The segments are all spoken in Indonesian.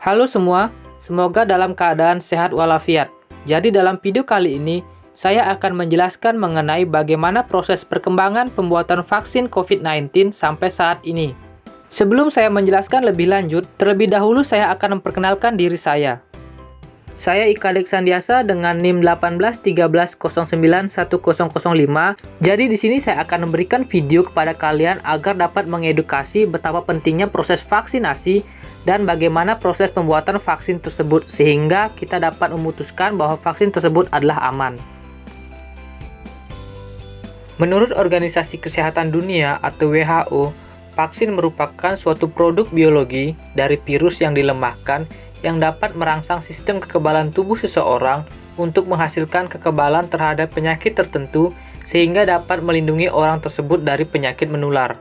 Halo semua, semoga dalam keadaan sehat walafiat. Jadi dalam video kali ini, saya akan menjelaskan mengenai bagaimana proses perkembangan pembuatan vaksin COVID-19 sampai saat ini. Sebelum saya menjelaskan lebih lanjut, terlebih dahulu saya akan memperkenalkan diri saya. Saya Ika Deksandiasa dengan NIM 1813091005. Jadi di sini saya akan memberikan video kepada kalian agar dapat mengedukasi betapa pentingnya proses vaksinasi dan bagaimana proses pembuatan vaksin tersebut sehingga kita dapat memutuskan bahwa vaksin tersebut adalah aman. Menurut Organisasi Kesehatan Dunia atau WHO, vaksin merupakan suatu produk biologi dari virus yang dilemahkan yang dapat merangsang sistem kekebalan tubuh seseorang untuk menghasilkan kekebalan terhadap penyakit tertentu sehingga dapat melindungi orang tersebut dari penyakit menular.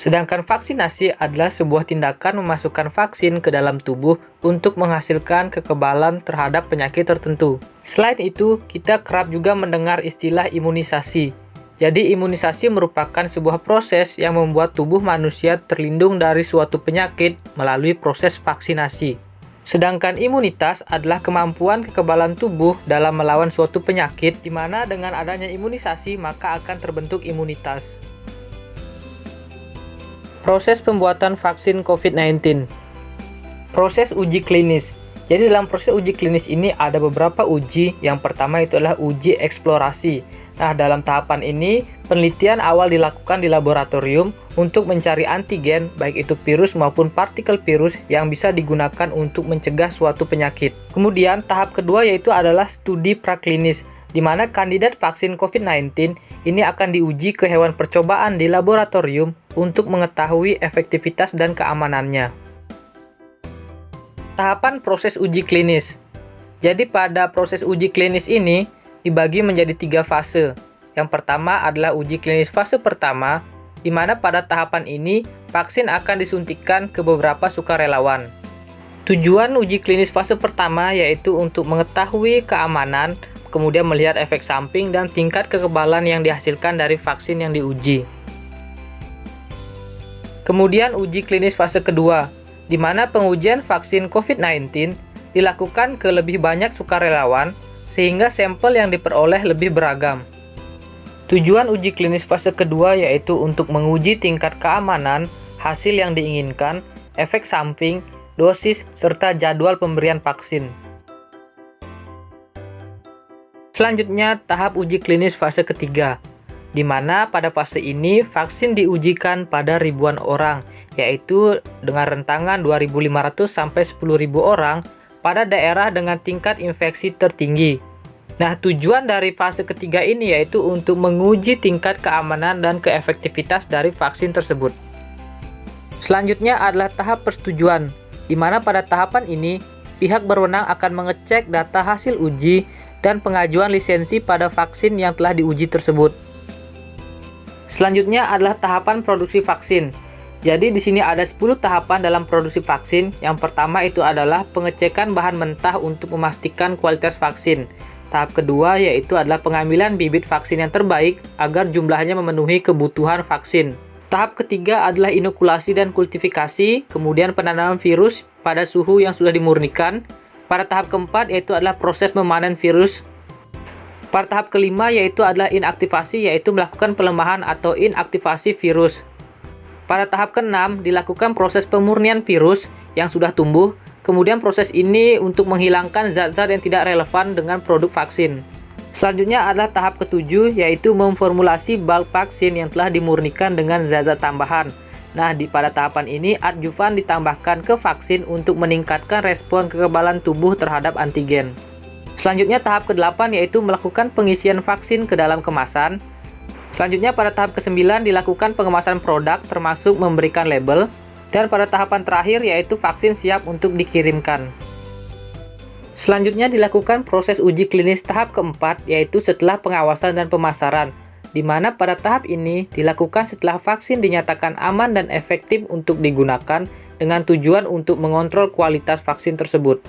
Sedangkan vaksinasi adalah sebuah tindakan memasukkan vaksin ke dalam tubuh untuk menghasilkan kekebalan terhadap penyakit tertentu. Selain itu, kita kerap juga mendengar istilah imunisasi. Jadi imunisasi merupakan sebuah proses yang membuat tubuh manusia terlindung dari suatu penyakit melalui proses vaksinasi. Sedangkan imunitas adalah kemampuan kekebalan tubuh dalam melawan suatu penyakit, di mana dengan adanya imunisasi maka akan terbentuk imunitas. Proses pembuatan vaksin COVID-19. Proses uji klinis. Jadi dalam proses uji klinis ini ada beberapa uji. Yang pertama itu adalah uji eksplorasi. Nah, dalam tahapan ini, penelitian awal dilakukan di laboratorium untuk mencari antigen, baik itu virus maupun partikel virus yang bisa digunakan untuk mencegah suatu penyakit. Kemudian, tahap kedua yaitu adalah studi praklinis, di mana kandidat vaksin COVID-19 ini akan diuji ke hewan percobaan di laboratorium untuk mengetahui efektivitas dan keamanannya. Tahapan proses uji klinis. Jadi pada proses uji klinis ini, dibagi menjadi 3 fase. Yang pertama adalah uji klinis fase pertama, di mana pada tahapan ini vaksin akan disuntikan ke beberapa sukarelawan. Tujuan uji klinis fase pertama yaitu untuk mengetahui keamanan, kemudian melihat efek samping dan tingkat kekebalan yang dihasilkan dari vaksin yang diuji. Kemudian uji klinis fase kedua, di mana pengujian vaksin COVID-19 dilakukan ke lebih banyak sukarelawan, sehingga sampel yang diperoleh lebih beragam. Tujuan uji klinis fase kedua yaitu untuk menguji tingkat keamanan, hasil yang diinginkan, efek samping, dosis, serta jadwal pemberian vaksin. Selanjutnya, tahap uji klinis fase ketiga, di mana pada fase ini vaksin diujikan pada ribuan orang, yaitu dengan rentangan 2.500 sampai 10.000 orang pada daerah dengan tingkat infeksi tertinggi. Nah, tujuan dari fase ketiga ini yaitu untuk menguji tingkat keamanan dan keefektivitas dari vaksin tersebut. Selanjutnya adalah tahap persetujuan, di mana pada tahapan ini pihak berwenang akan mengecek data hasil uji dan pengajuan lisensi pada vaksin yang telah diuji tersebut. Selanjutnya adalah tahapan produksi vaksin. Jadi di sini ada 10 tahapan dalam produksi vaksin. Yang pertama itu adalah pengecekan bahan mentah untuk memastikan kualitas vaksin. Tahap kedua yaitu adalah pengambilan bibit vaksin yang terbaik agar jumlahnya memenuhi kebutuhan vaksin. Tahap ketiga adalah inokulasi dan kultifikasi, kemudian penanaman virus pada suhu yang sudah dimurnikan. Pada tahap keempat yaitu adalah proses memanen virus. Pada tahap kelima yaitu adalah inaktivasi, yaitu melakukan pelemahan atau inaktivasi virus. Pada tahap ke-6 dilakukan proses pemurnian virus yang sudah tumbuh, kemudian proses ini untuk menghilangkan zat-zat yang tidak relevan dengan produk vaksin. Selanjutnya adalah tahap ke-7 yaitu memformulasi bulk vaksin yang telah dimurnikan dengan zat-zat tambahan. Nah, pada tahapan ini adjuvan ditambahkan ke vaksin untuk meningkatkan respon kekebalan tubuh terhadap antigen. Selanjutnya tahap ke-8 yaitu melakukan pengisian vaksin ke dalam kemasan. Selanjutnya pada tahap ke-9 dilakukan pengemasan produk termasuk memberikan label. Dan pada tahapan terakhir yaitu vaksin siap untuk dikirimkan. Selanjutnya dilakukan proses uji klinis tahap keempat yaitu setelah pengawasan dan pemasaran, di mana pada tahap ini dilakukan setelah vaksin dinyatakan aman dan efektif untuk digunakan dengan tujuan untuk mengontrol kualitas vaksin tersebut.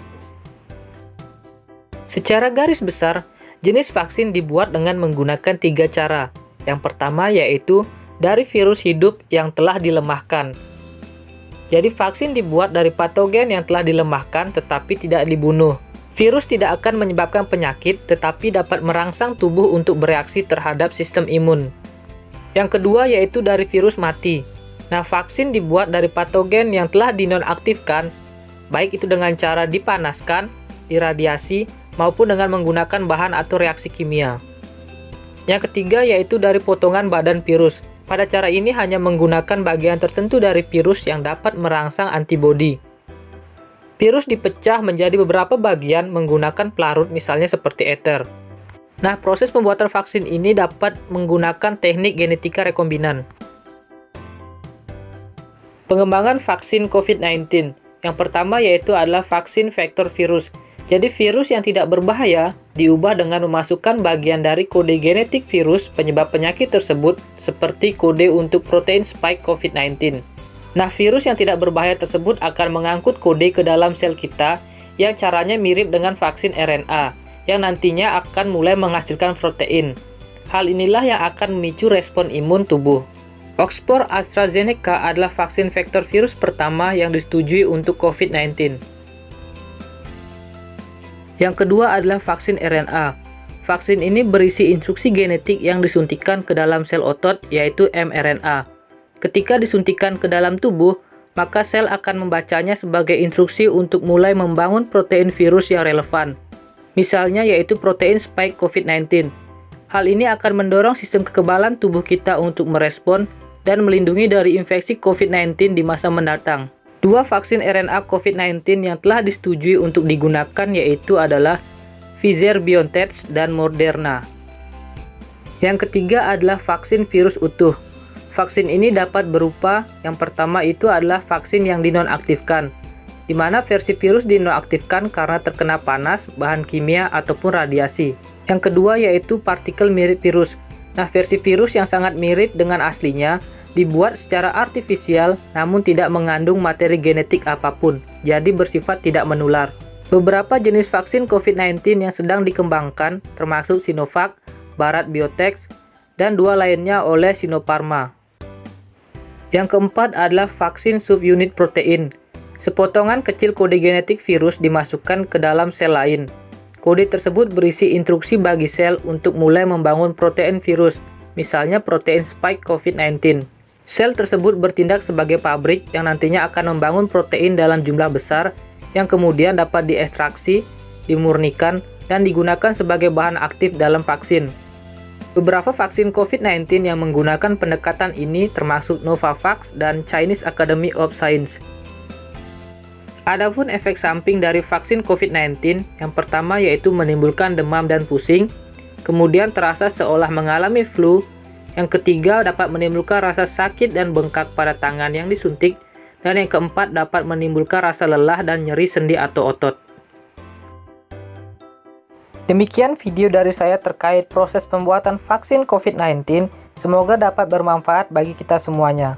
Secara garis besar, jenis vaksin dibuat dengan menggunakan 3 cara. Yang pertama yaitu dari virus hidup yang telah dilemahkan. Jadi vaksin dibuat dari patogen yang telah dilemahkan tetapi tidak dibunuh. Virus tidak akan menyebabkan penyakit tetapi dapat merangsang tubuh untuk bereaksi terhadap sistem imun. Yang kedua yaitu dari virus mati. Nah, vaksin dibuat dari patogen yang telah dinonaktifkan, baik itu dengan cara dipanaskan, iradiasi, maupun dengan menggunakan bahan atau reaksi kimia. Yang ketiga yaitu dari potongan badan virus. Pada cara ini hanya menggunakan bagian tertentu dari virus yang dapat merangsang antibodi. Virus dipecah menjadi beberapa bagian menggunakan pelarut misalnya seperti ether. Nah, proses pembuatan vaksin ini dapat menggunakan teknik genetika rekombinan. Pengembangan vaksin COVID-19. Yang pertama yaitu adalah vaksin vektor virus. Jadi virus yang tidak berbahaya diubah dengan memasukkan bagian dari kode genetik virus penyebab penyakit tersebut seperti kode untuk protein spike COVID-19. Nah, virus yang tidak berbahaya tersebut akan mengangkut kode ke dalam sel kita yang caranya mirip dengan vaksin RNA yang nantinya akan mulai menghasilkan protein. Hal inilah yang akan memicu respon imun tubuh. Oxford AstraZeneca adalah vaksin vektor virus pertama yang disetujui untuk COVID-19. Yang kedua adalah vaksin RNA. Vaksin ini berisi instruksi genetik yang disuntikan ke dalam sel otot, yaitu mRNA. Ketika disuntikan ke dalam tubuh, maka sel akan membacanya sebagai instruksi untuk mulai membangun protein virus yang relevan. Misalnya yaitu protein spike COVID-19. Hal ini akan mendorong sistem kekebalan tubuh kita untuk merespon dan melindungi dari infeksi COVID-19 di masa mendatang. Dua vaksin RNA COVID-19 yang telah disetujui untuk digunakan yaitu adalah Pfizer-BioNTech dan Moderna. Yang ketiga adalah vaksin virus utuh. Vaksin ini dapat berupa, yang pertama itu adalah vaksin yang dinonaktifkan, di mana versi virus dinonaktifkan karena terkena panas, bahan kimia, ataupun radiasi. Yang kedua yaitu partikel mirip virus. Nah, versi virus yang sangat mirip dengan aslinya dibuat secara artifisial namun tidak mengandung materi genetik apapun, jadi bersifat tidak menular. Beberapa jenis vaksin COVID-19 yang sedang dikembangkan termasuk Sinovac, Bharat Biotech, dan dua lainnya oleh Sinopharma. Yang keempat adalah vaksin subunit protein. Sepotongan kecil kode genetik virus dimasukkan ke dalam sel lain. Kode tersebut berisi instruksi bagi sel untuk mulai membangun protein virus, misalnya protein spike COVID-19. Sel tersebut bertindak sebagai pabrik yang nantinya akan membangun protein dalam jumlah besar yang kemudian dapat diekstraksi, dimurnikan, dan digunakan sebagai bahan aktif dalam vaksin. Beberapa vaksin COVID-19 yang menggunakan pendekatan ini termasuk Novavax dan Chinese Academy of Science. Adapun efek samping dari vaksin COVID-19, yang pertama yaitu menimbulkan demam dan pusing, kemudian terasa seolah mengalami flu. Yang ketiga dapat menimbulkan rasa sakit dan bengkak pada tangan yang disuntik, dan yang keempat dapat menimbulkan rasa lelah dan nyeri sendi atau otot. Demikian video dari saya terkait proses pembuatan vaksin COVID-19. Semoga dapat bermanfaat bagi kita semuanya.